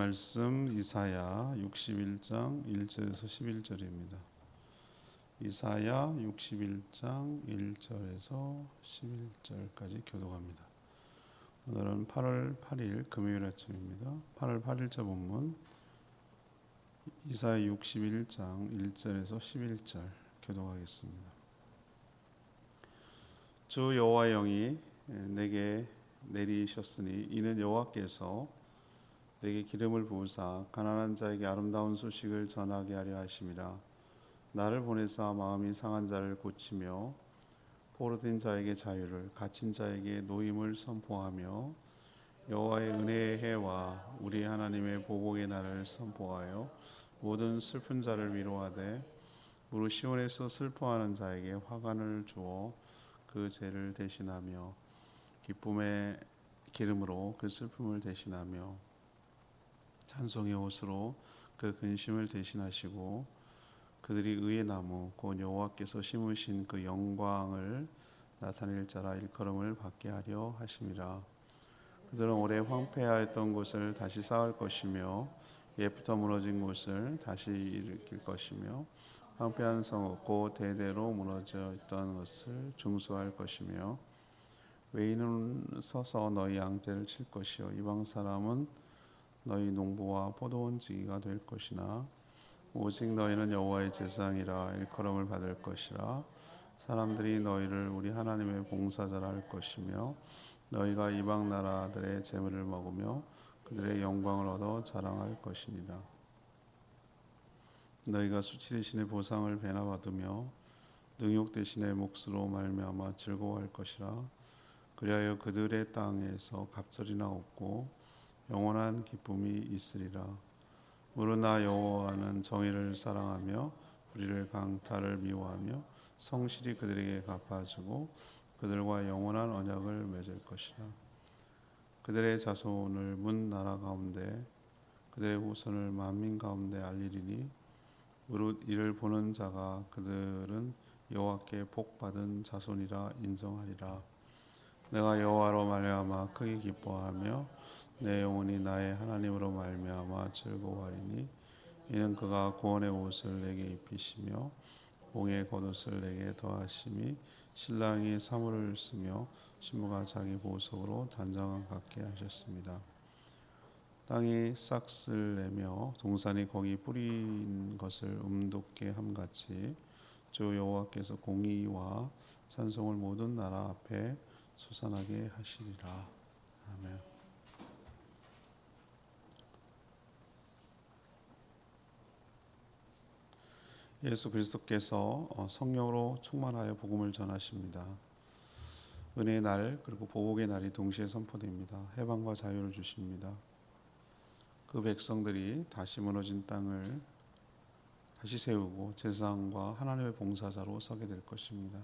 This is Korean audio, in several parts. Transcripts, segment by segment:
말씀 이사야 61장 1절에서 11절입니다. 이사야 61장 1절에서 11절까지 교독합니다. 오늘은 8월 8일 금요일 아침입니다. 8월 8일자 본문 이사야 61장 1절에서 11절 교독하겠습니다. 주 여호와의 영이 내게 내리셨으니 이는 여호와께서 내게 기름을 부으사 가난한 자에게 아름다운 소식을 전하게 하려 하심이라. 나를 보내사 마음이 상한 자를 고치며 포로된 자에게 자유를, 갇힌 자에게 노임을 선포하며 여호와의 은혜의 해와 우리 하나님의 보복의 날을 선포하여 모든 슬픈 자를 위로하되 무릇 시온에서 슬퍼하는 자에게 화관을 주어 그 죄를 대신하며 기쁨의 기름으로 그 슬픔을 대신하며 찬송의 옷으로 그 근심을 대신하시고 그들이 의의 나무 곧 여호와께서 심으신 그 영광을 나타낼 자라 일컬음을 받게 하려 하심이라. 그들은 오래 황폐하였던 곳을 다시 쌓을 것이며 옛부터 무너진 곳을 다시 일으킬 것이며 황폐한 성읍 곧 대대로 무너져 있던 것을 중수할 것이며 외인은 서서 너희 양떼를 칠 것이요 이방 사람은 너희 농부와 포도원지기가 될 것이나 오직 너희는 여호와의 제사장이라 일컬음을 받을 것이라. 사람들이 너희를 우리 하나님의 봉사자라 할 것이며 너희가 이방 나라들의 재물을 먹으며 그들의 영광을 얻어 자랑할 것이니라. 너희가 수치 대신에 보상을 배나 받으며 능욕 대신에 몫으로 말미암아 즐거워할 것이라. 그리하여 그들의 땅에서 갑절이나 없고 영원한 기쁨이 있으리라. 무릇 나 여호와는 정의를 사랑하며 불의를 강탈을 미워하며 성실히 그들에게 갚아주고 그들과 영원한 언약을 맺을 것이라. 그들의 자손을 문 나라 가운데 그들의 후손을 만민 가운데 알리리니 무릇 이를 보는 자가 그들은 여호와께 복받은 자손이라 인정하리라. 내가 여호와로 말미암아 크게 기뻐하며 내 영혼이 나의 하나님으로 말미암아 즐거워하리니 이는 그가 구원의 옷을 내게 입히시며 공의 겉옷을 내게 더하심이 신랑이 사물을 쓰며 신부가 자기 보석으로 단장을 갖게 하셨습니다. 땅이 싹을 내며 동산이 거기 뿌린 것을 움돋게 함같이 주 여호와께서 공의와 찬송을 모든 나라 앞에 솟아나게 하시리라. 아멘. 예수 그리스도께서 성령으로 충만하여 복음을 전하십니다. 은혜의 날 그리고 보복의 날이 동시에 선포됩니다. 해방과 자유를 주십니다. 그 백성들이 다시 무너진 땅을 다시 세우고 제사장과 하나님의 봉사자로 서게 될 것입니다.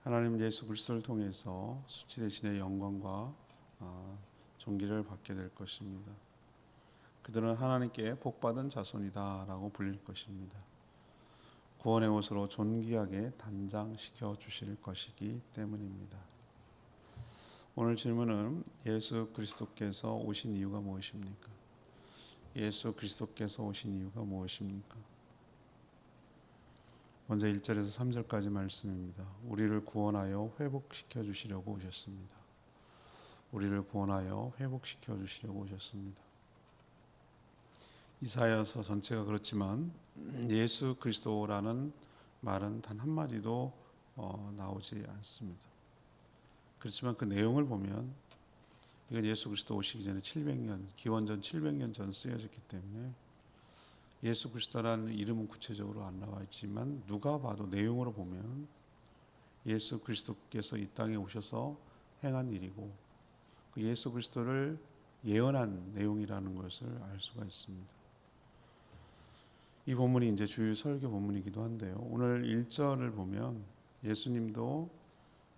하나님 예수 그리스도를 통해서 수치 대신의 영광과 존귀를 받게 될 것입니다. 그들은 하나님께 복받은 자손이다 라고 불릴 것입니다. 구원의 옷으로 존귀하게 단장시켜 주실 것이기 때문입니다. 오늘 질문은 예수 그리스도께서 오신 이유가 무엇입니까? 예수 그리스도께서 오신 이유가 무엇입니까? 먼저 1절에서 3절까지 말씀입니다. 우리를 구원하여 회복시켜 주시려고 오셨습니다. 우리를 구원하여 회복시켜 주시려고 오셨습니다. 이사야서 전체가 그렇지만 예수 그리스도라는 말은 단 한마디도 나오지 않습니다. 그렇지만 그 내용을 보면 이건 예수 그리스도 오시기 전에 700년, 기원전 700년 전 쓰여졌기 때문에 예수 그리스도라는 이름은 구체적으로 안 나와 있지만 누가 봐도 내용으로 보면 예수 그리스도께서 이 땅에 오셔서 행한 일이고 그 예수 그리스도를 예언한 내용이라는 것을 알 수가 있습니다. 이 본문이 이제 주일 설교 본문이기도 한데요. 오늘 1절을 보면 예수님도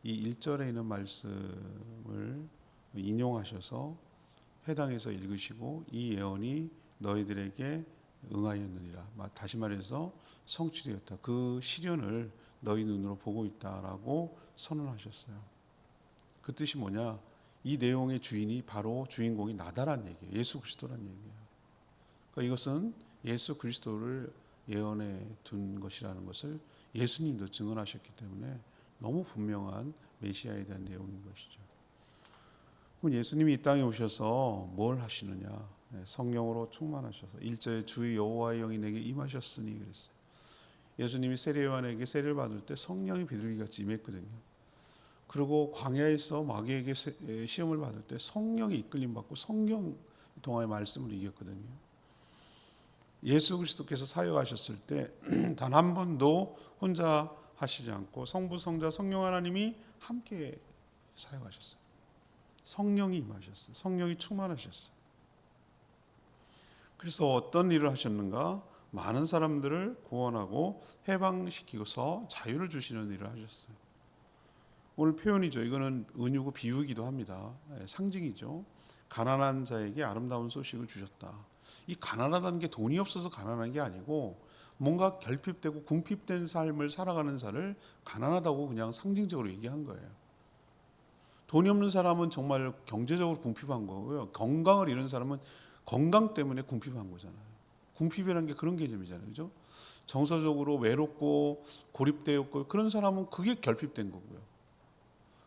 이 1절에 있는 말씀을 인용하셔서 회당에서 읽으시고 이 예언이 너희들에게 응하였느니라. 다시 말해서 성취되었다. 그 시련을 너희 눈으로 보고 있다라고 선언하셨어요. 그 뜻이 뭐냐? 이 내용의 주인이 바로 주인공이 나다란 얘기예요. 예수 그리스도란 얘기예요. 그러니까 이것은 예수 그리스도를 예언해 둔 것이라는 것을 예수님도 증언하셨기 때문에 너무 분명한 메시아에 대한 내용인 것이죠. 그럼 예수님이 이 땅에 오셔서 뭘 하시느냐? 성령으로 충만하셔서 1절에 주 여호와의 영이 내게 임하셨으니 그랬어요. 예수님이 세례 요한에게 세례를 받을 때 성령이 비둘기같이 임했거든요. 그리고 광야에서 마귀에게 시험을 받을 때 성령이 이끌림 받고 성령 동화의 말씀을 이겼거든요. 예수 그리스도께서 사역하셨을 때 단 한 번도 혼자 하시지 않고 성부 성자 성령 하나님이 함께 사역하셨어요. 성령이 임하셨어요. 성령이 충만하셨어요. 그래서 어떤 일을 하셨는가? 많은 사람들을 구원하고 해방시키고서 자유를 주시는 일을 하셨어요. 오늘 표현이죠. 이거는 은유고 비유기도 합니다. 상징이죠. 가난한 자에게 아름다운 소식을 주셨다. 이 가난하다는 게 돈이 없어서 가난한 게 아니고 뭔가 결핍되고 궁핍된 삶을 살아가는 자를 가난하다고 그냥 상징적으로 얘기한 거예요. 돈이 없는 사람은 정말 경제적으로 궁핍한 거고요. 건강을 잃은 사람은 건강 때문에 궁핍한 거잖아요. 궁핍이라는 게 그런 개념이잖아요. 그죠? 정서적으로 외롭고 고립되어 있고 그런 사람은 그게 결핍된 거고요.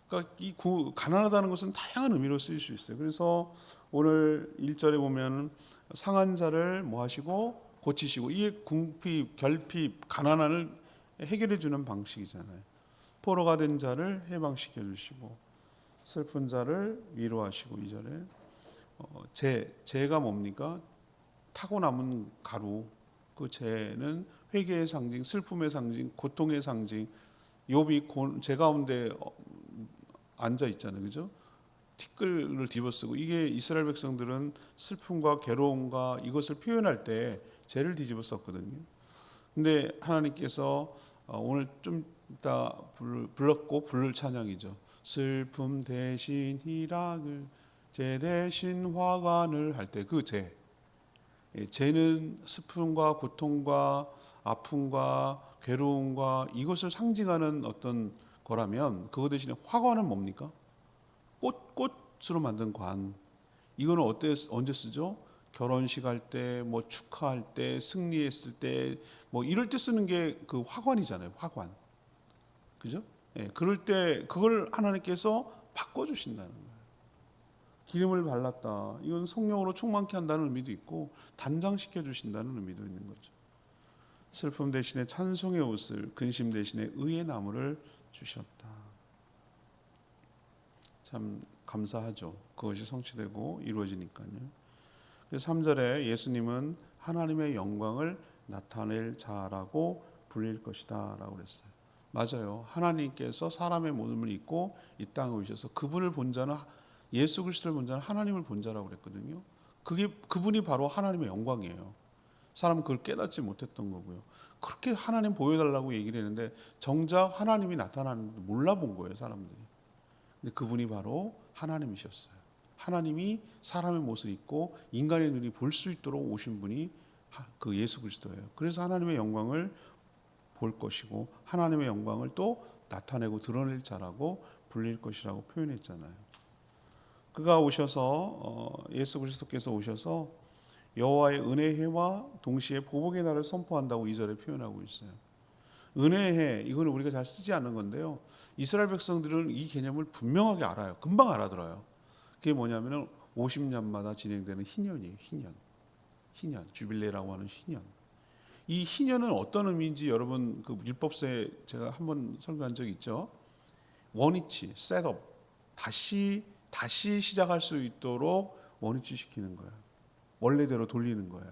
그러니까 이 가난하다는 것은 다양한 의미로 쓰일 수 있어요. 그래서 오늘 1절에 보면 상한 자를 뭐 하시고 고치시고 이게 궁핍, 결핍, 가난함을 해결해 주는 방식이잖아요. 포로가 된 자를 해방시켜 주시고 슬픈 자를 위로하시고 2절에 재가 뭡니까? 타고 남은 가루. 그 재는 회개의 상징, 슬픔의 상징, 고통의 상징. 욥이 재 가운데 앉아 있잖아요. 그죠? 티끌을 뒤집어쓰고 이게 이스라엘 백성들은 슬픔과 괴로움과 이것을 표현할 때 재를 뒤집어 썼거든요. 근데 하나님께서 오늘 좀 이따 불렀고 부를 찬양이죠. 슬픔 대신 희락을 재 대신 화관을 할 때 그 재는 슬픔과 고통과 아픔과 괴로움과 이것을 상징하는 어떤 거라면 그거 대신에 화관은 뭡니까? 꽃으로 만든 관. 이거는 언제 쓰죠? 결혼식 할 때, 뭐 축하할 때, 승리했을 때, 뭐 이럴 때 쓰는 게 그 화관이잖아요. 화관. 그죠? 그럴 때 그걸 하나님께서 바꿔주신다는 거예요. 기름을 발랐다. 이건 성령으로 충만케 한다는 의미도 있고 단장시켜 주신다는 의미도 있는 거죠. 슬픔 대신에 찬송의 옷을, 근심 대신에 의의 나무를 주셨다. 참 감사하죠. 그것이 성취되고 이루어지니까요. 그래서 3절에 예수님은 하나님의 영광을 나타낼 자라고 불릴 것이다 라고 그랬어요. 맞아요. 하나님께서 사람의 몸을 입고 이 땅에 오셔서 그분을 본 자는 예수 그리스도를 본 자는 하나님을 본 자라고 그랬거든요. 그분이 바로 하나님의 영광이에요. 사람은 그걸 깨닫지 못했던 거고요. 그렇게 하나님 보여달라고 얘기를 했는데 정작 하나님이 나타나는 몰라본 거예요, 사람들이. 근데 그분이 바로 하나님이셨어요. 하나님이 사람의 모습을 입고 인간의 눈이 볼 수 있도록 오신 분이 그 예수 그리스도예요. 그래서 하나님의 영광을 볼 것이고 하나님의 영광을 또 나타내고 드러낼 자라고 불릴 것이라고 표현했잖아요. 그가 오셔서 예수 그리스도께서 오셔서 여호와의 은혜해와 동시에 보복의 날을 선포한다고 2절에 표현하고 있어요. 은혜해 이거는 우리가 잘 쓰지 않는 건데요. 이스라엘 백성들은 이 개념을 분명하게 알아요. 금방 알아들어요. 그게 뭐냐면은 50년마다 진행되는 희년이에요. 희년 주빌레라고 하는 희년. 이 희년은 어떤 의미인지 여러분 그 율법서에 제가 한번 설교한 적이 있죠. 원위치, 셋업 다시 시작할 수 있도록 원위치 시키는 거예요. 원래대로 돌리는 거예요.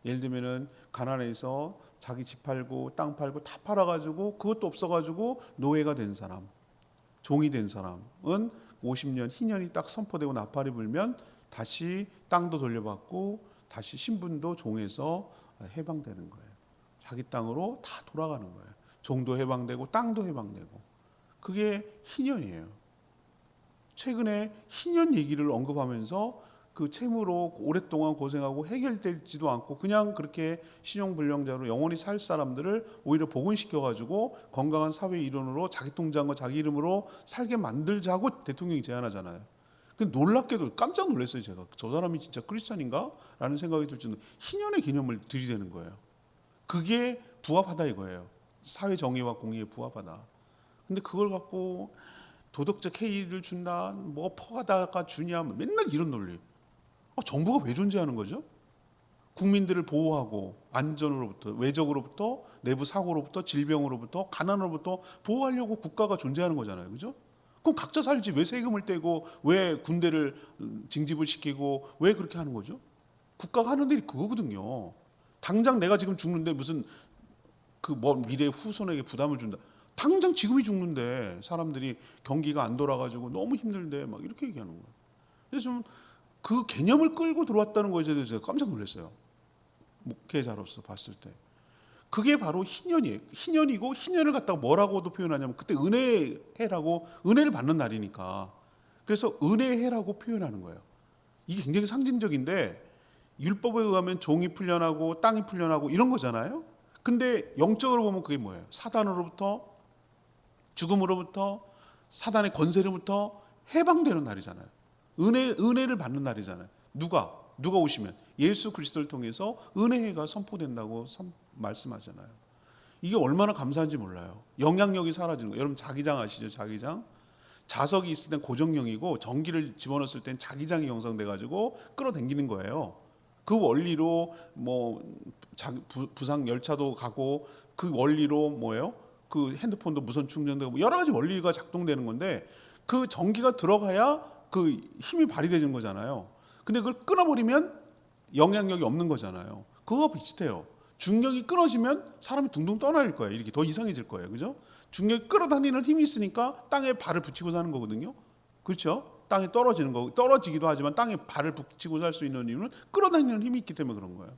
예를 들면은 가나안에서 자기 집 팔고 땅 팔고 다 팔아가지고 그것도 없어가지고 노예가 된 사람, 종이 된 사람은 50년 희년이 딱 선포되고 나팔이 불면 다시 땅도 돌려받고 다시 신분도 종에서 해방되는 거예요. 자기 땅으로 다 돌아가는 거예요. 종도 해방되고 땅도 해방되고 그게 희년이에요. 최근에 희년 얘기를 언급하면서 그 채무로 오랫동안 고생하고 해결되지도 않고 그냥 그렇게 신용불량자로 영원히 살 사람들을 오히려 복원시켜가지고 건강한 사회 일원으로 자기 통장과 자기 이름으로 살게 만들자고 대통령이 제안하잖아요. 놀랍게도 깜짝 놀랐어요. 제가 저 사람이 진짜 크리스찬인가? 라는 생각이 들 정도 희년의 개념을 들이대는 거예요. 그게 부합하다 이거예요. 사회 정의와 공의에 부합하다. 근데 그걸 갖고 도덕적 해이를 준다, 뭐 퍼가다가 주냐, 맨날 이런 논리. 정부가 왜 존재하는 거죠? 국민들을 보호하고 안전으로부터, 외적으로부터, 내부 사고로부터, 질병으로부터, 가난으로부터 보호하려고 국가가 존재하는 거잖아요. 그죠? 그럼 각자 살지 왜 세금을 떼고 왜 군대를 징집을 시키고 왜 그렇게 하는 거죠? 국가가 하는 일이 그거거든요. 당장 내가 지금 죽는데 무슨 그 뭐 미래 후손에게 부담을 준다. 당장 지금이 죽는데 사람들이 경기가 안 돌아가지고 너무 힘들대 막 이렇게 얘기하는 거예요. 그래서 좀 그 개념을 끌고 들어왔다는 것에 대해서 깜짝 놀랐어요. 목회자로서 봤을 때. 그게 바로 희년이에요. 희년이고 희년을 갖다가 뭐라고도 표현하냐면 그때 은혜해라고 은혜를 받는 날이니까. 그래서 은혜해라고 표현하는 거예요. 이게 굉장히 상징적인데 율법에 의하면 종이 풀려나고 땅이 풀려나고 이런 거잖아요. 근데 영적으로 보면 그게 뭐예요? 사단으로부터 죽음으로부터 사단의 권세로부터 해방되는 날이잖아요. 은혜를 받는 날이잖아요. 누가 오시면 예수 그리스도를 통해서 은혜가 선포된다고 말씀하잖아요. 이게 얼마나 감사한지 몰라요. 영향력이 사라지는 거예요. 여러분 자기장 아시죠? 자기장. 자석이 있을 땐 고정형이고 전기를 집어넣었을 땐 자기장이 형성돼 가지고 끌어당기는 거예요. 그 원리로 뭐 부상 열차도 가고 그 원리로 뭐예요? 그 핸드폰도 무선 충전되고 여러 가지 원리가 작동되는 건데 그 전기가 들어가야 그 힘이 발휘되는 거잖아요. 근데 그걸 끊어버리면 영향력이 없는 거잖아요. 그거 비슷해요. 중력이 끊어지면 사람이 둥둥 떠날 거예요. 이렇게 더 이상해질 거예요. 그죠? 중력이 끌어다니는 힘이 있으니까 땅에 발을 붙이고 사는 거거든요. 그렇죠? 땅에 떨어지는 거, 떨어지기도 하지만 땅에 발을 붙이고 살 수 있는 이유는 끌어다니는 힘이 있기 때문에 그런 거예요.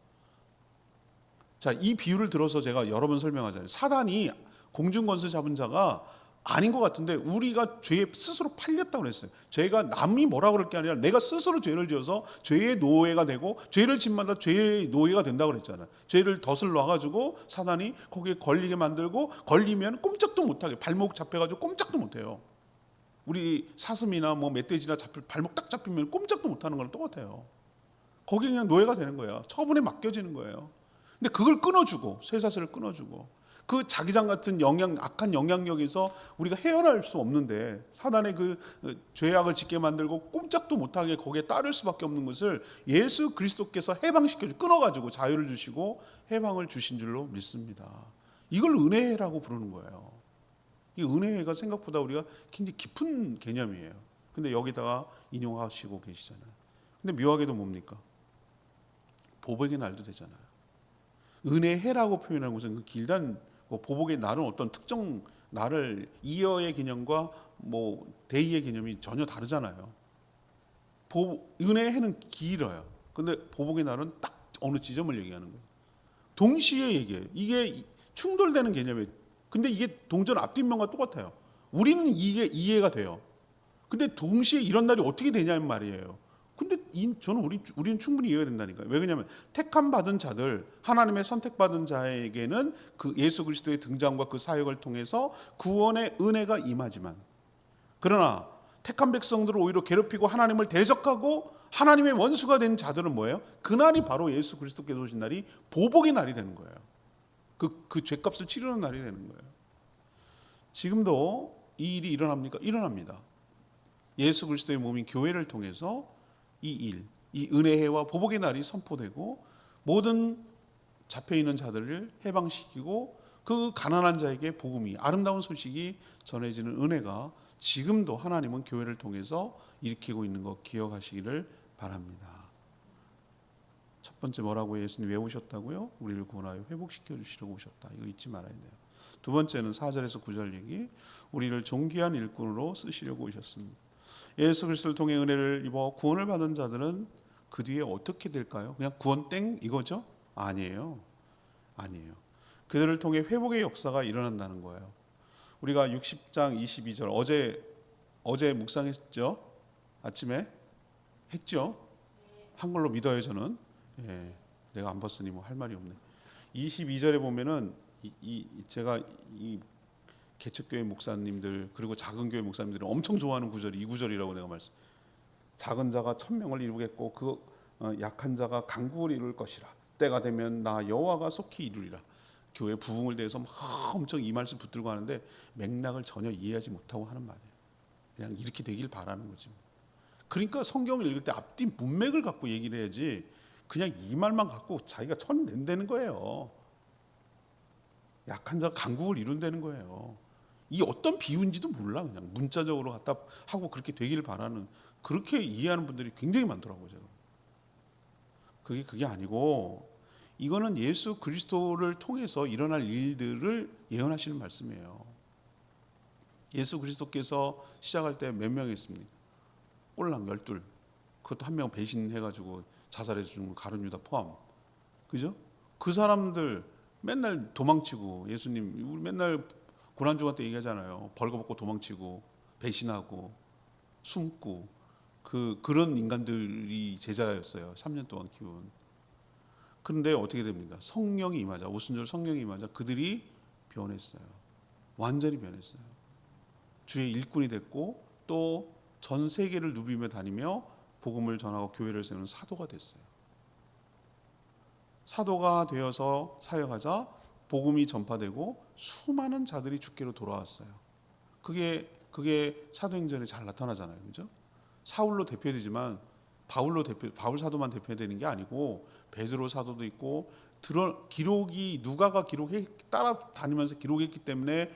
자, 이 비유를 들어서 제가 여러 번 설명하잖아요. 사단이 공중권세 잡은 자가 아닌 것 같은데 우리가 죄에 스스로 팔렸다고 그랬어요. 죄가 남이 뭐라 그럴 게 아니라 내가 스스로 죄를 지어서 죄의 노예가 되고 죄를 짓마다 죄의 노예가 된다고 그랬잖아요. 죄를 덫을 놔가지고 사단이 거기에 걸리게 만들고 걸리면 꼼짝도 못하게 발목 잡혀가지고 꼼짝도 못해요. 우리 사슴이나 뭐 멧돼지나 발목 딱 잡히면 꼼짝도 못하는 거랑 똑같아요. 거기에 그냥 노예가 되는 거예요. 처분에 맡겨지는 거예요. 근데 그걸 끊어주고 쇠사슬을 끊어주고 그 자기장 같은 악한 영향력에서 우리가 헤어날 수 없는데 사단의 그 죄악을 짓게 만들고 꼼짝도 못하게 거기에 따를 수밖에 없는 것을 예수 그리스도께서 해방시켜 끊어가지고 자유를 주시고 해방을 주신 줄로 믿습니다. 이걸 은혜라고 부르는 거예요. 이 은혜가 생각보다 우리가 굉장히 깊은 개념이에요. 근데 여기다가 인용하시고 계시잖아요. 근데 묘하게도 뭡니까? 보복의 날도 되잖아요. 은혜해라고 표현하는 것은 그 길단 보복의 날은 어떤 특정 날을 이어의 개념과 뭐 데이의 개념이 전혀 다르잖아요. 은혜해는 길어요. 근데 보복의 날은 딱 어느 지점을 얘기하는 거예요. 동시에 얘기해요. 이게 충돌되는 개념이에요. 근데 이게 동전 앞뒷면과 똑같아요. 우리는 이게 이해가 돼요. 근데 동시에 이런 날이 어떻게 되냐는 말이에요. 근데 저는 우리는 충분히 이해가 된다니까요. 왜 그러냐면 택함 받은 자들, 하나님의 선택받은 자에게는 그 예수 그리스도의 등장과 그 사역을 통해서 구원의 은혜가 임하지만, 그러나 택한 백성들을 오히려 괴롭히고 하나님을 대적하고 하나님의 원수가 된 자들은 뭐예요? 그날이 바로 예수 그리스도께서 오신 날이 보복의 날이 되는 거예요. 그 죄값을 치르는 날이 되는 거예요. 지금도 이 일이 일어납니까? 일어납니다. 예수 그리스도의 몸인 교회를 통해서 이 은혜와 보복의 날이 선포되고 모든 잡혀있는 자들을 해방시키고 그 가난한 자에게 복음이, 아름다운 소식이 전해지는 은혜가 지금도 하나님은 교회를 통해서 일으키고 있는 거 기억하시기를 바랍니다. 첫 번째 뭐라고 예수님 왜 오셨다고요? 우리를 구원하여 회복시켜 주시려고 오셨다. 이거 잊지 말아야 돼요. 두 번째는 4절에서 9절 얘기, 우리를 존귀한 일꾼으로 쓰시려고 오셨습니다. 예수 그리스도를 통해 은혜를 입어 구원을 받은 자들은 그 뒤에 어떻게 될까요? 그냥 구원 땡 이거죠? 아니에요. 그들을 통해 회복의 역사가 일어난다는 거예요. 우리가 60장 22절 어제 묵상했죠? 아침에 했죠? 한글로 믿어요 저는. 예, 내가 안 봤으니 뭐 할 말이 없네. 22절에 보면은 제가 이 개척교회 목사님들 그리고 작은 교회 목사님들이 엄청 좋아하는 구절이 이 구절이라고 내가 말씀. 작은 자가 천명을 이루겠고 그 약한 자가 강국을 이룰 것이라. 때가 되면 나 여호와가 속히 이루리라. 교회 부흥을 대해서 막 엄청 이 말씀 붙들고 하는데 맥락을 전혀 이해하지 못하고 하는 말이에요. 그냥 이렇게 되길 바라는 거지. 그러니까 성경을 읽을 때 앞뒤 문맥을 갖고 얘기를 해야지 그냥 이 말만 갖고 자기가 쳐낸다는 거예요. 약한 자가 강국을 이룬다는 거예요. 이 어떤 비유인지도 몰라. 그냥 문자적으로 갖다 하고 그렇게 되기를 바라는, 그렇게 이해하는 분들이 굉장히 많더라고요. 제가. 그게 아니고 이거는 예수 그리스도를 통해서 일어날 일들을 예언하시는 말씀이에요. 예수 그리스도께서 시작할 때 몇 명 했습니까? 꼴랑 12. 그것도 한 명 배신해가지고 자살해서 죽은 가룟 유다 포함. 그죠? 그 사람들 맨날 도망치고, 예수님 우리 맨날 고난주간 때 얘기하잖아요. 벌거벗고 도망치고 배신하고 숨고 그런 인간들이 제자였어요. 3년 동안 키운. 그런데 어떻게 됩니까? 성령이 임하자, 오순절 성령이 임하자 그들이 변했어요. 완전히 변했어요. 주의 일꾼이 됐고 또 전 세계를 누비며 다니며 복음을 전하고 교회를 세우는 사도가 됐어요. 사도가 되어서 사역하자 복음이 전파되고 수많은 자들이 주께로 돌아왔어요. 그게 사도행전에 잘 나타나잖아요. 그죠? 사울로 대표되지만 바울 사도만 대표되는 게 아니고 베드로 사도도 있고 기록이 누가가 따라다니면서 기록했기 때문에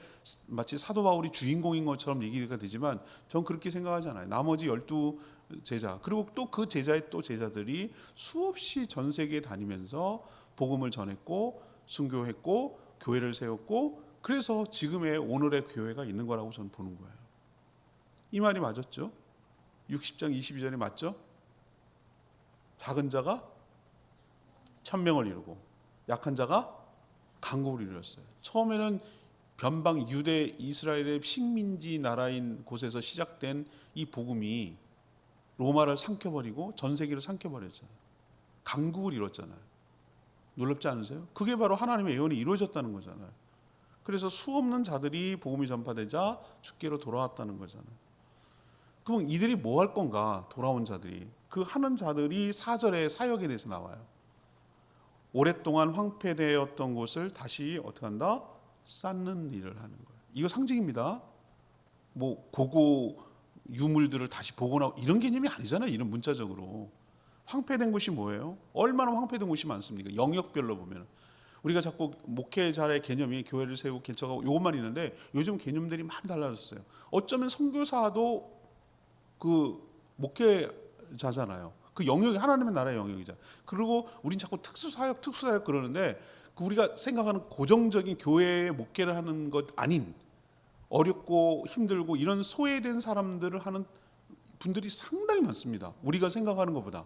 마치 사도 바울이 주인공인 것처럼 얘기가 되지만 전 그렇게 생각하지 않아요. 나머지 12제자 그리고 또 그 제자의 또 제자들이 수없이 전 세계에 다니면서 복음을 전했고 순교했고 교회를 세웠고 그래서 지금의 오늘의 교회가 있는 거라고 저는 보는 거예요. 이 말이 맞았죠? 60장 22절에 맞죠? 작은 자가 천명을 이루고 약한 자가 강국을 이루었어요. 처음에는 변방 유대 이스라엘의 식민지 나라인 곳에서 시작된 이 복음이 로마를 삼켜버리고 전 세계를 삼켜버렸잖아요. 강국을 이뤘잖아요. 놀랍지 않으세요? 그게 바로 하나님의 예언이 이루어졌다는 거잖아요. 그래서 수없는 자들이 복음이 전파되자 주께로 돌아왔다는 거잖아요. 그럼 이들이 뭐 할 건가? 돌아온 자들이. 그 하는 자들이 4절의 사역에 대해서 나와요. 오랫동안 황폐되었던 곳을 다시 어떻게 한다? 쌓는 일을 하는 거예요. 이거 상징입니다. 뭐 고고 유물들을 다시 복원하고 이런 개념이 아니잖아요. 이런 문자적으로. 황폐된 곳이 뭐예요? 얼마나 황폐된 곳이 많습니까? 영역별로 보면. 우리가 자꾸 목회자의 개념이 교회를 세우고 개척하고 이것만 있는데 요즘 개념들이 많이 달라졌어요. 어쩌면 선교사도 그 목회자잖아요. 그 영역이 하나님의 나라의 영역이잖아요. 그리고 우린 자꾸 특수사역 그러는데 우리가 생각하는 고정적인 교회의 목회를 하는 것 아닌 어렵고 힘들고 이런 소외된 사람들을 하는 분들이 상당히 많습니다. 우리가 생각하는 것보다.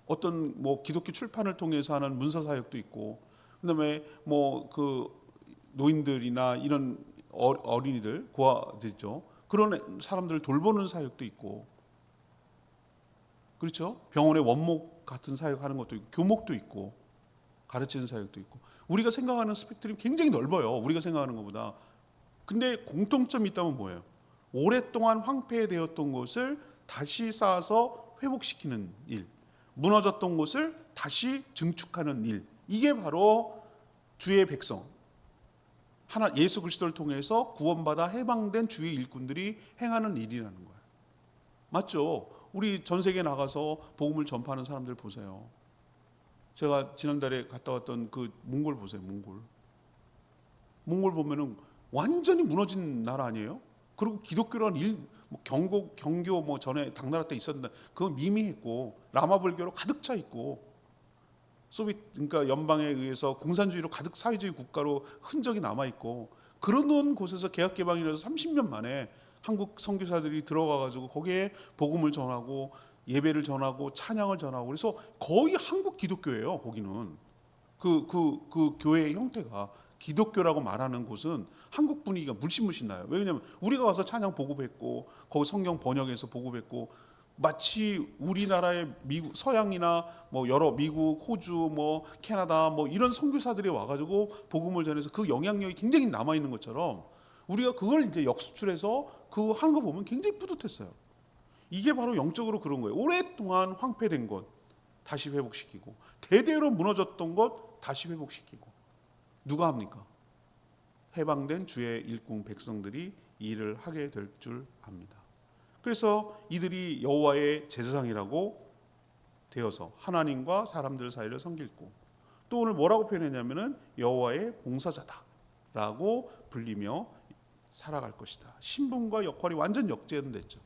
어떤 뭐 기독교 출판을 통해서 하는 문서 사역도 있고, 그다음에 뭐 그 노인들이나 이런 어린이들 고아들죠. 그런 사람들을 돌보는 사역도 있고, 그렇죠? 병원의 원목 같은 사역하는 것도 있고, 교목도 있고, 가르치는 사역도 있고. 우리가 생각하는 스펙트럼이 굉장히 넓어요. 우리가 생각하는 것보다. 근데 공통점이 있다면 뭐예요? 오랫동안 황폐되었던 것을 다시 쌓아서 회복시키는 일, 무너졌던 것을 다시 증축하는 일. 이게 바로 주의 백성, 예수 그리스도를 통해서 구원받아 해방된 주의 일꾼들이 행하는 일이라는 거예요. 맞죠? 우리 전 세계에 나가서 복음을 전파하는 사람들 보세요. 제가 지난달에 갔다 왔던 그 몽골 보세요. 몽골 보면은 완전히 무너진 나라 아니에요? 그리고 기독교라는 경교 뭐 전에 당나라 때 있었는데 그거 미미했고 라마 불교로 가득 차 있고 그러니까 연방에 의해서 공산주의로 가득 사회주의 국가로 흔적이 남아 있고 그런 곳에서 개혁 개방이 일어나서 30년 만에 한국 선교사들이 들어가 가지고 거기에 복음을 전하고 예배를 전하고 찬양을 전하고 그래서 거의 한국 기독교예요. 거기는 그 교회의 형태가 기독교라고 말하는 곳은 한국 분위기가 물씬 나요. 왜냐하면 우리가 와서 찬양 보급했고 거기 성경 번역해서 보급했고 마치 우리나라의 미국 서양이나 뭐 여러 미국, 호주, 뭐 캐나다 뭐 이런 선교사들이 와가지고 복음을 전해서 그 영향력이 굉장히 남아 있는 것처럼 우리가 그걸 이제 역수출해서 그거 하는 거 보면 굉장히 뿌듯했어요. 이게 바로 영적으로 그런 거예요. 오랫동안 황폐된 것 다시 회복시키고, 대대로 무너졌던 것 다시 회복시키고. 누가 합니까? 해방된 주의 일꾼 백성들이 이 일을 하게 될 줄 압니다. 그래서 이들이 여호와의 제사장이라고 되어서 하나님과 사람들 사이를 섬기고, 또 오늘 뭐라고 표현했냐면은 여호와의 봉사자다라고 불리며 살아갈 것이다. 신분과 역할이 완전 역전됐죠.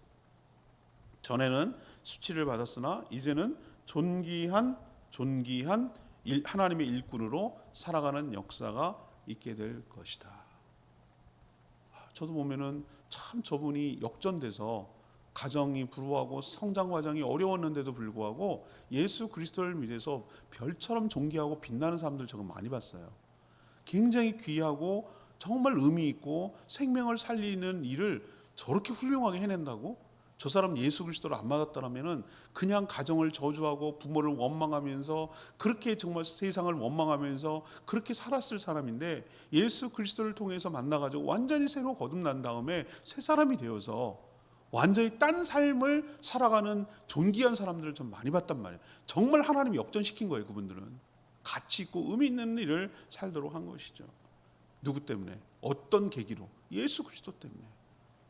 전에는 수치를 받았으나 이제는 존귀한 하나님의 일꾼으로 살아가는 역사가 있게 될 것이다. 저도 보면은 참 저분이 역전돼서 가정이 불우하고 성장 과정이 어려웠는데도 불구하고 예수 그리스도를 믿어서 별처럼 존귀하고 빛나는 사람들 저는 많이 봤어요. 굉장히 귀하고 정말 의미 있고 생명을 살리는 일을 저렇게 훌륭하게 해낸다고? 저 사람 예수 그리스도를 안 맞았더라면은 그냥 가정을 저주하고 부모를 원망하면서 그렇게 정말 세상을 원망하면서 그렇게 살았을 사람인데, 예수 그리스도를 통해서 만나가지고 완전히 새로 거듭난 다음에 새 사람이 되어서 완전히 딴 삶을 살아가는 존귀한 사람들을 좀 많이 봤단 말이에요. 정말 하나님이 역전시킨 거예요. 그분들은 가치 있고 의미 있는 일을 살도록 한 것이죠. 누구 때문에? 어떤 계기로? 예수 그리스도 때문에.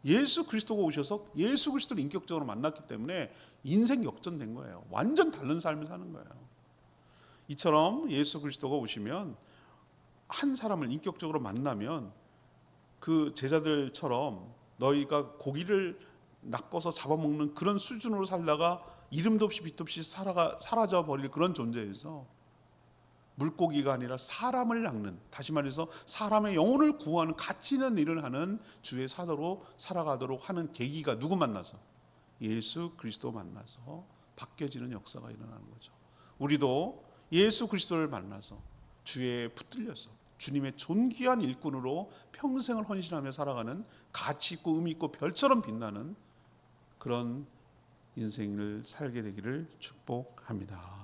예수 그리스도가 오셔서 예수 그리스도를 인격적으로 만났기 때문에 인생 역전된 거예요. 완전 다른 삶을 사는 거예요. 이처럼 예수 그리스도가 오시면 한 사람을 인격적으로 만나면 그 제자들처럼 너희가 고기를 낚아서 잡아먹는 그런 수준으로 살다가 이름도 없이 빛도 없이 사라져 버릴 그런 존재에서 물고기가 아니라 사람을 낚는, 다시 말해서 사람의 영혼을 구하는 가치 있는 일을 하는 주의 사도로 살아가도록 하는 계기가 누구 만나서? 예수 그리스도 만나서 바뀌어지는 역사가 일어나는 거죠. 우리도 예수 그리스도를 만나서 주에 붙들려서 주님의 존귀한 일꾼으로 평생을 헌신하며 살아가는 가치 있고 의미 있고 별처럼 빛나는 그런 인생을 살게 되기를 축복합니다.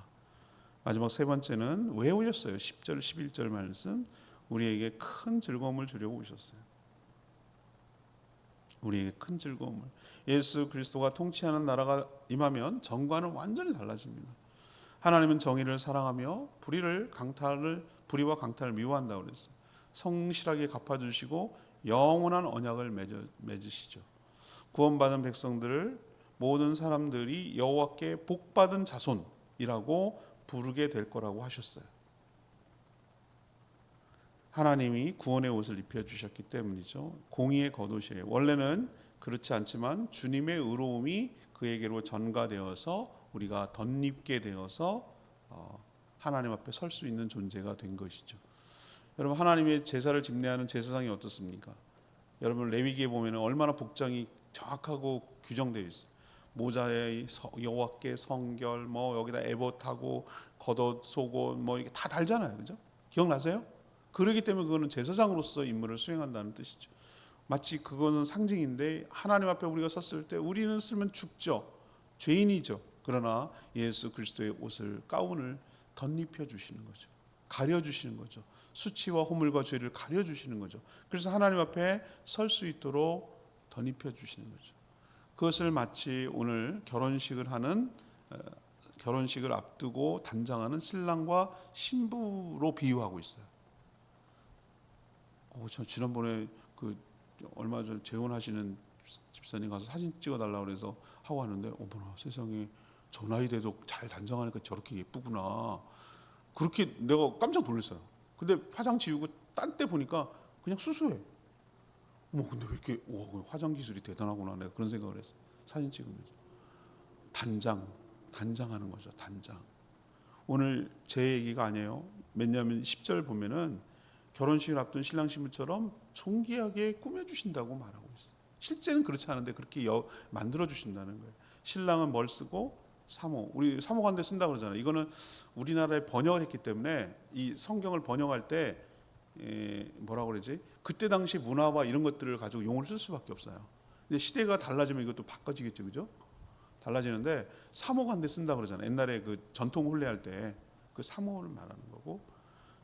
마지막 세 번째는 왜 오셨어요? 10절 11절 말씀, 우리에게 큰 즐거움을 주려고 오셨어요. 우리에게 큰 즐거움을. 예수 그리스도가 통치하는 나라가 임하면 정과는 완전히 달라집니다. 하나님은 정의를 사랑하며 불의와 강탈을 미워한다고 그랬어요. 성실하게 갚아주시고 영원한 언약을 맺으시죠. 구원받은 백성들을 모든 사람들이 여호와께 복받은 자손이라고 부르게 될 거라고 하셨어요. 하나님이 구원의 옷을 입혀주셨기 때문이죠. 공의의 겉옷이에요. 원래는 그렇지 않지만 주님의 의로움이 그에게로 전가되어서 우리가 덧입게 되어서 하나님 앞에 설 수 있는 존재가 된 것이죠. 여러분, 하나님의 제사를 집례하는 제사장이 어떻습니까? 여러분, 레위기에 보면 얼마나 복장이 정확하고 규정되어 있어요. 모자에 여호와께 성결, 뭐 여기다 에봇하고 겉옷, 속옷, 뭐 이게 다 달잖아요, 그죠? 기억나세요? 그러기 때문에 그거는 제사장으로서 임무를 수행한다는 뜻이죠. 마치 그거는 상징인데 하나님 앞에 우리가 섰을 때 우리는 쓰면 죽죠, 죄인이죠. 그러나 예수 그리스도의 옷을, 가운을 덧입혀 주시는 거죠. 가려 주시는 거죠. 수치와 허물과 죄를 가려 주시는 거죠. 그래서 하나님 앞에 설 수 있도록 덧입혀 주시는 거죠. 그것을 마치 오늘 결혼식을 앞두고 단장하는 신랑과 신부로 비유하고 있어요. 저 지난번에 얼마 전 재혼하시는 집사님 가서 사진 찍어달라고 그래서 하고 왔는데, 어머나 세상에, 저 나이 돼도 잘 단장하니까 저렇게 예쁘구나. 그렇게 내가 깜짝 놀랐어요. 근데 화장 지우고 딴 때 보니까 그냥 수수해. 근데 왜 이렇게 화장 기술이 대단하구나, 내가 그런 생각을 했어요. 사진 찍으면서. 단장하는 거죠. 단장. 오늘 제 얘기가 아니에요. 왜냐하면 10절 보면은 결혼식을 앞둔 신랑 신부처럼 존귀하게 꾸며주신다고 말하고 있어요. 실제는 그렇지 않은데 그렇게 만들어 주신다는 거예요. 신랑은 뭘 쓰고? 사모. 우리 사모관대 쓴다고 그러잖아요. 이거는 우리나라에 번역을 했기 때문에 이 성경을 번역할 때 뭐라고 그러지? 그때 당시 문화와 이런 것들을 가지고 용어를 쓸 수밖에 없어요. 근데 시대가 달라지면 이것도 바꿔지겠죠, 그죠? 달라지는데 사모관대 쓴다 그러잖아요. 옛날에 그 전통 혼례할 때 그 사모를 말하는 거고,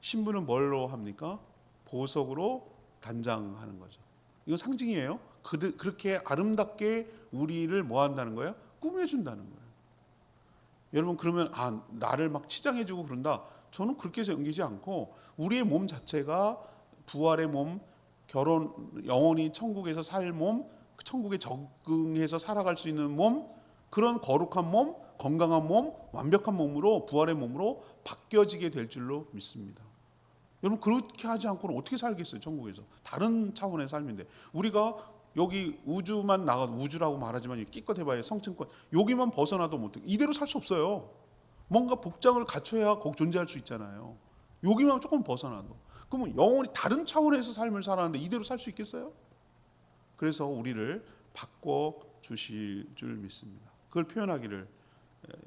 신부는 뭘로 합니까? 보석으로 단장하는 거죠. 이건 상징이에요. 그렇게 아름답게 우리를 뭐 한다는 거예요? 꾸며준다는 거예요. 여러분 그러면 나를 막 치장해주고 그런다. 저는 그렇게 해서 여기지 않고 우리의 몸 자체가 부활의 몸, 영원히 천국에서 살 몸, 천국에 적응해서 살아갈 수 있는 몸, 그런 거룩한 몸, 건강한 몸, 완벽한 몸으로 부활의 몸으로 바뀌어지게 될 줄로 믿습니다. 여러분 그렇게 하지 않고는 어떻게 살겠어요? 천국에서 다른 차원의 삶인데 우리가 여기 우주만 나가도 우주라고 말하지만 끼껏 해봐야 성층권 여기만 벗어나도 못해 이대로 살 수 없어요. 뭔가 복장을 갖춰야 거기 존재할 수 있잖아요. 여기만 조금 벗어나도 그러면 영원히 다른 차원에서 삶을 살았는데 이대로 살 수 있겠어요? 그래서 우리를 바꿔 주실 줄 믿습니다. 그걸 표현하기를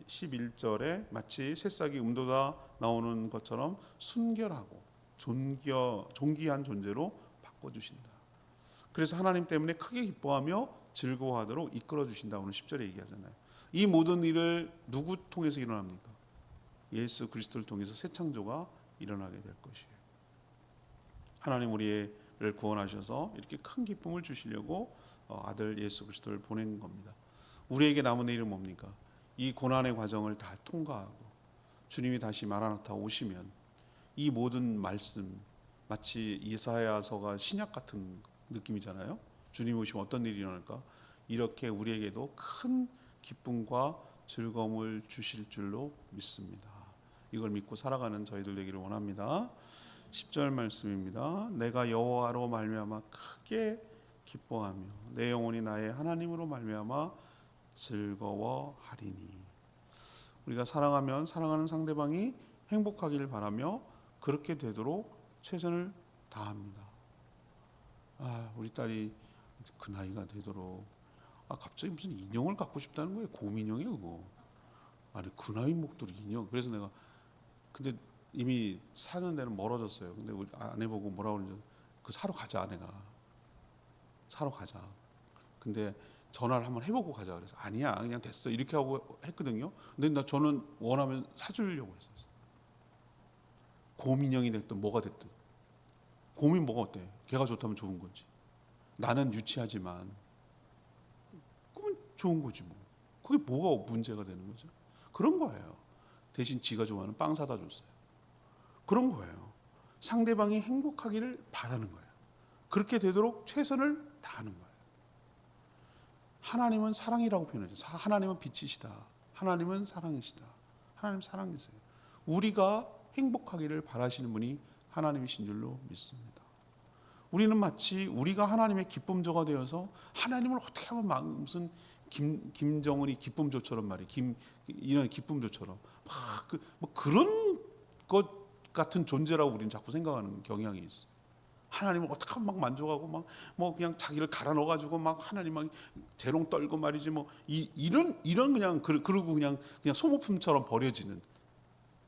11절에 마치 새싹이 음도다 나오는 것처럼 순결하고 존귀한 존재로 바꿔주신다. 그래서 하나님 때문에 크게 기뻐하며 즐거워하도록 이끌어 주신다. 오늘 10절에 얘기하잖아요. 이 모든 일을 누구 통해서 일어납니까? 예수 그리스도를 통해서 새 창조가 일어나게 될 것이에요. 하나님 우리를 구원하셔서 이렇게 큰 기쁨을 주시려고 아들 예수 그리스도를 보낸 겁니다. 우리에게 남은 일은 뭡니까? 이 고난의 과정을 다 통과하고 주님이 다시 마라나타 오시면 이 모든 말씀 마치 이사야서가 신약 같은 느낌이잖아요. 주님 오시면 어떤 일이 일어날까? 이렇게 우리에게도 큰 기쁨과 즐거움을 주실 줄로 믿습니다. 이걸 믿고 살아가는 저희들 되기를 원합니다. 10절 말씀입니다. 내가 여호와로 말미암아 크게 기뻐하며 내 영혼이 나의 하나님으로 말미암아 즐거워하리니. 우리가 사랑하면 사랑하는 상대방이 행복하기를 바라며 그렇게 되도록 최선을 다합니다. 우리 딸이 그 나이가 되도록 갑자기 무슨 인형을 갖고 싶다는 거예요. 곰인형이요 그거. 아니 그 나이 먹도록 인형. 그래서 내가 근데 이미 사는 데는 멀어졌어요. 근데 우리 아내 보고 뭐라고 그러는지 그 사러 가자. 아내가 사러 가자. 근데 전화를 한번 해보고 가자. 그래서 아니야 그냥 됐어 이렇게 하고 했거든요. 근데 저는 원하면 사주려고 했었어요. 곰인형이 됐든 뭐가 됐든 곰이 뭐가 어때? 걔가 좋다면 좋은 거지. 나는 유치하지만 그러면 좋은 거지 뭐. 그게 뭐가 문제가 되는 거죠? 그런 거예요. 대신 지가 좋아하는 빵 사다 줬어요. 그런 거예요. 상대방이 행복하기를 바라는 거예요. 그렇게 되도록 최선을 다하는 거예요. 하나님은 사랑이라고 표현하죠. 하나님은 빛이시다. 하나님은 사랑이시다. 하나님 사랑이세요. 우리가 행복하기를 바라시는 분이 하나님이신 줄로 믿습니다. 우리는 마치 우리가 하나님의 기쁨조가 되어서 하나님을 어떻게 하면 무슨 김정은이 기쁨조처럼 말이에요. 이런 기쁨조처럼 뭐 그런 것 같은 존재라고 우리는 자꾸 생각하는 경향이 있어요. 하나님을 어떻게 하면 막 만족하고 뭐 그냥 자기를 갈아 넣어가지고 막 하나님 막 재롱 떨고 말이지 뭐 이런 그냥 그러고 그냥 소모품처럼 버려지는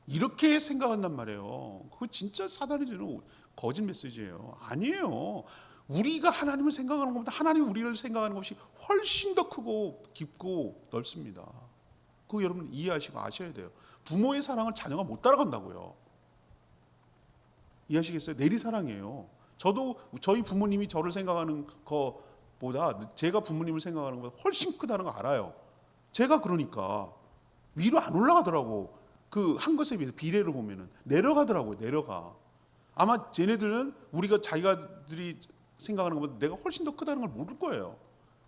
이렇게 생각한단 말이에요. 그거 진짜 사단이 주는 거짓 메시지예요. 아니에요. 우리가 하나님을 생각하는 것보다 하나님이 우리를 생각하는 것이 훨씬 더 크고 깊고 넓습니다. 그거 여러분 이해하시고 아셔야 돼요. 부모의 사랑을 자녀가 못 따라간다고요. 이해하시겠어요? 내리사랑이에요. 저도 저희 부모님이 저를 생각하는 것보다 제가 부모님을 생각하는 것보다 훨씬 크다는 거 알아요. 제가 그러니까 위로 안 올라가더라고. 그 한 것에 비해서 비례로 보면은 내려가더라고요. 내려가. 아마 쟤네들은 우리가 자기가들이 생각하는 것보다 내가 훨씬 더 크다는 걸 모를 거예요.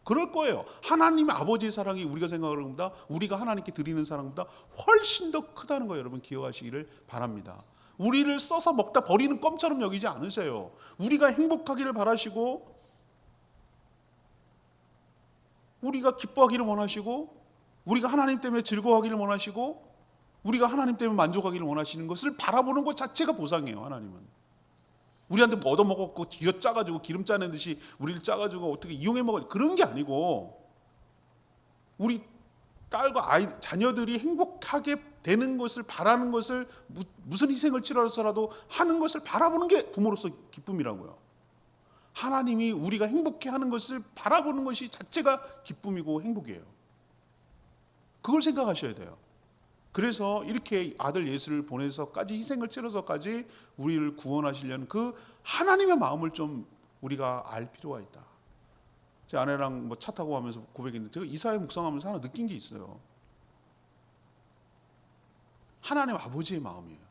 그럴 거예요. 하나님의 아버지의 사랑이 우리가 생각하는 것보다 우리가 하나님께 드리는 사랑보다 훨씬 더 크다는 거 여러분 기억하시기를 바랍니다. 우리를 써서 먹다 버리는 껌처럼 여기지 않으세요. 우리가 행복하기를 바라시고 우리가 기뻐하기를 원하시고 우리가 하나님 때문에 즐거워하기를 원하시고 우리가 하나님 때문에 만족하기를 원하시는 것을 바라보는 것 자체가 보상이에요. 하나님은 우리한테 뭐 얻어먹었고 기어 짜가지고 기름 짜는 듯이 우리를 짜가지고 어떻게 이용해 먹을 그런 게 아니고 우리 딸과 자녀들이 행복하게 되는 것을 바라는 것을 무슨 희생을 치러서라도 하는 것을 바라보는 게 부모로서 기쁨이라고요. 하나님이 우리가 행복해하는 것을 바라보는 것이 자체가 기쁨이고 행복이에요. 그걸 생각하셔야 돼요. 그래서 이렇게 아들 예수를 보내서까지 희생을 치러서까지 우리를 구원하시려는 그 하나님의 마음을 좀 우리가 알 필요가 있다. 제 아내랑 뭐 차 타고 가면서 고백했는데 제가 이사회 묵상하면서 하나 느낀 게 있어요. 하나님 아버지의 마음이에요.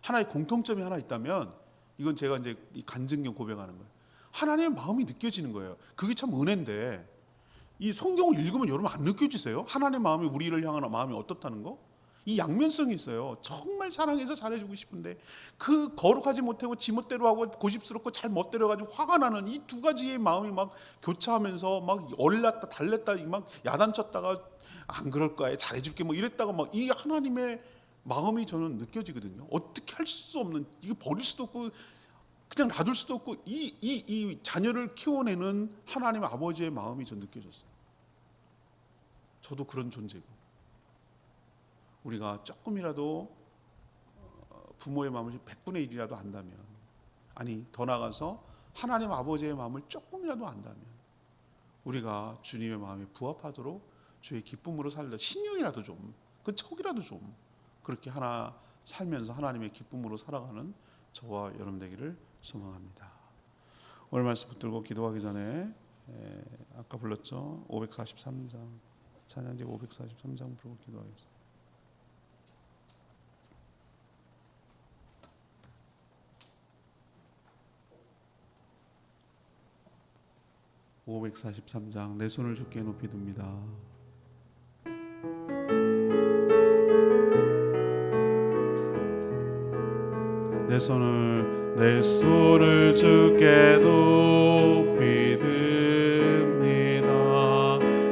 하나의 공통점이 하나 있다면 이건 제가 이제 간증경 고백하는 거예요. 하나님의 마음이 느껴지는 거예요. 그게 참 은혜인데 이 성경을 읽으면 여러분 안 느껴지세요? 하나님의 마음이 우리를 향하는 마음이 어떻다는 거? 이 양면성이 있어요. 정말 사랑해서 잘해주고 싶은데 그 거룩하지 못하고 지멋대로 하고 고집스럽고 잘 멋대로 가지고 화가 나는 이 두 가지의 마음이 막 교차하면서 막 얼렸다 달랬다 막 야단쳤다가 안 그럴 거야 잘해줄게 뭐 이랬다가 막 이 하나님의 마음이 저는 느껴지거든요. 어떻게 할 수 없는, 이거 버릴 수도 없고 그냥 놔둘 수도 없고 이 자녀를 키워내는 하나님 아버지의 마음이 전 느껴졌어요. 저도 그런 존재고, 우리가 조금이라도 부모의 마음을 100분의 1이라도 안다면, 아니 더 나아가서 하나님 아버지의 마음을 조금이라도 안다면 우리가 주님의 마음에 부합하도록 주의 기쁨으로 살다 신령이라도 좀, 그 척이라도 좀 그렇게 하나 살면서 하나님의 기쁨으로 살아가는 저와 여러분 되기를 소망합니다. 오늘 말씀 붙들고 기도하기 전에 아까 불렀죠? 543장 찬양지 543장 부르고 기도하겠습니다. (543장) 내 손을 주께 높이 듭니다. 내 손을 주께 높이 듭니다.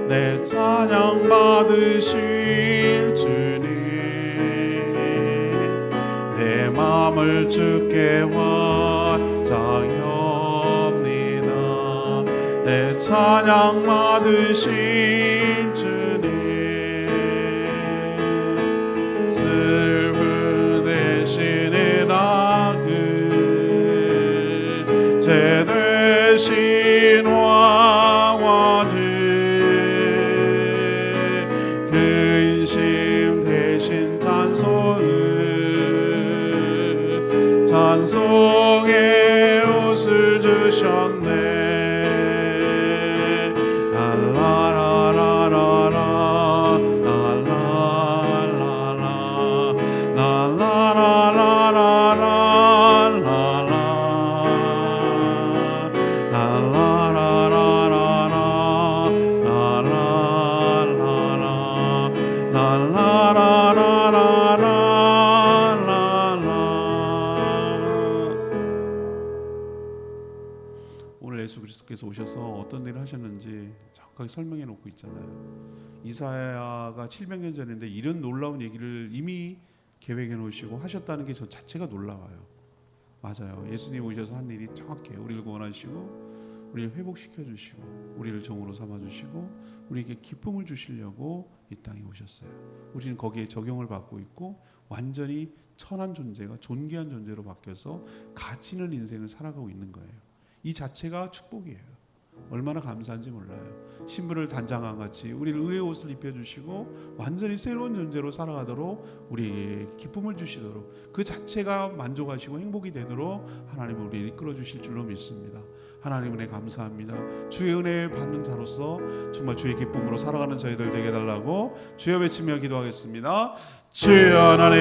내 찬양 받으실 주님, 내 마음을 주께 완장합니다. 내 찬양 받으실 주님, 슬픈 대신에 제 되신 왕원을 근심 대신 찬송의 옷을 주셨네. 오늘 예수 그리스도께서 오셔서 어떤 일을 하셨는지 정확하게 설명해 놓고 있잖아요. 이사야가 700년 전인데 이런 놀라운 얘기를 이미 계획해 놓으시고 하셨다는 게 저 자체가 놀라워요. 맞아요. 예수님 오셔서 한 일이 정확해요. 우리를 구원하시고 우리를 회복시켜 주시고 우리를 종으로 삼아 주시고 우리에게 기쁨을 주시려고 이 땅에 오셨어요. 우리는 거기에 적용을 받고 있고 완전히 천한 존재가 존귀한 존재로 바뀌어서 가치 있는 인생을 살아가고 있는 거예요. 이 자체가 축복이에요. 얼마나 감사한지 몰라요. 신부를 단장한 같이 우리를 의의 옷을 입혀주시고 완전히 새로운 존재로 살아가도록 우리에게 기쁨을 주시도록 그 자체가 만족하시고 행복이 되도록 하나님은 우리를 이끌어 주실 줄로 믿습니다. 하나님 은혜 감사합니다. 주의 은혜 받는 자로서 정말 주의 기쁨으로 살아가는 저희들 되게 해달라고 주여 외치며 기도하겠습니다. 주여 하나님,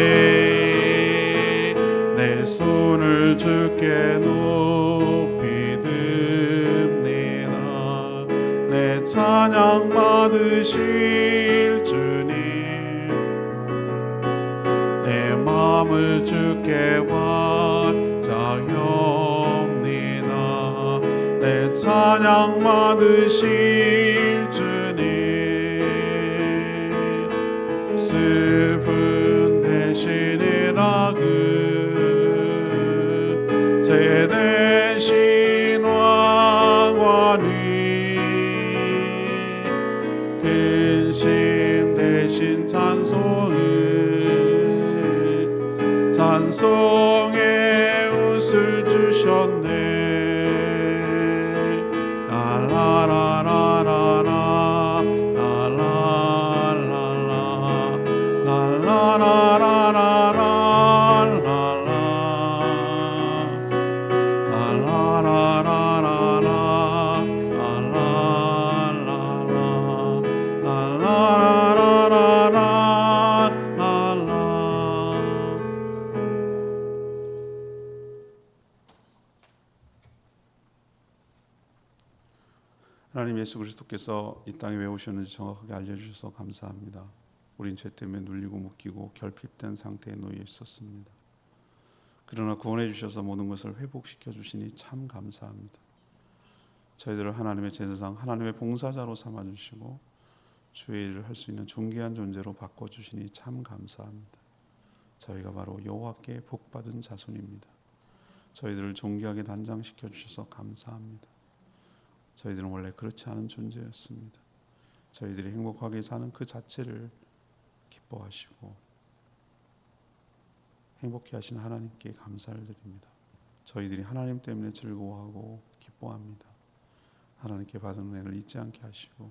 내 손을 주께 높이 듭니다. 내 찬양 받으실 주님, 내 마음을 주께 완장합니다. 내 찬양 받으실 주님, 슬픈 대신이라 제 대신 왕관이 근심 대신 찬송의 옷을 주셨네. 하나님 예수 그리스도께서 이 땅에 왜 오셨는지 정확하게 알려주셔서 감사합니다. 우린 죄 때문에 눌리고 묶이고 결핍된 상태에 놓여 있었습니다. 그러나 구원해 주셔서 모든 것을 회복시켜 주시니 참 감사합니다. 저희들을 하나님의 제사장, 하나님의 봉사자로 삼아주시고 주의 일을 할 수 있는 존귀한 존재로 바꿔주시니 참 감사합니다. 저희가 바로 여호와께 복받은 자손입니다. 저희들을 존귀하게 단장시켜 주셔서 감사합니다. 저희들은 원래 그렇지 않은 존재였습니다. 저희들이 행복하게 사는 그 자체를 기뻐하시고 행복해 하신 하나님께 감사를 드립니다. 저희들이 하나님 때문에 즐거워하고 기뻐합니다. 하나님께 받은 은혜를 잊지 않게 하시고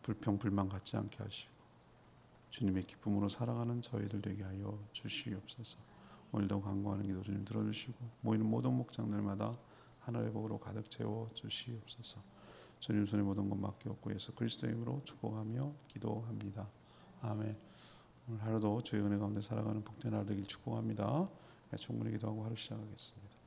불평 불만 갖지 않게 하시고 주님의 기쁨으로 살아가는 저희들 되게 하여 주시옵소서. 오늘도 간구하는 기도 주님 들어주시고 모이는 모든 목장들마다 하늘의 복으로 가득 채워 주시옵소서. 주님 손에 모든 것 맡기옵고 예수 그리스도의 이름으로 축복하며 기도합니다. 아멘. 오늘 하루도 주의 은혜 가운데 살아가는 복된 하루 되길 축복합니다. 충분히 기도하고 하루 시작하겠습니다.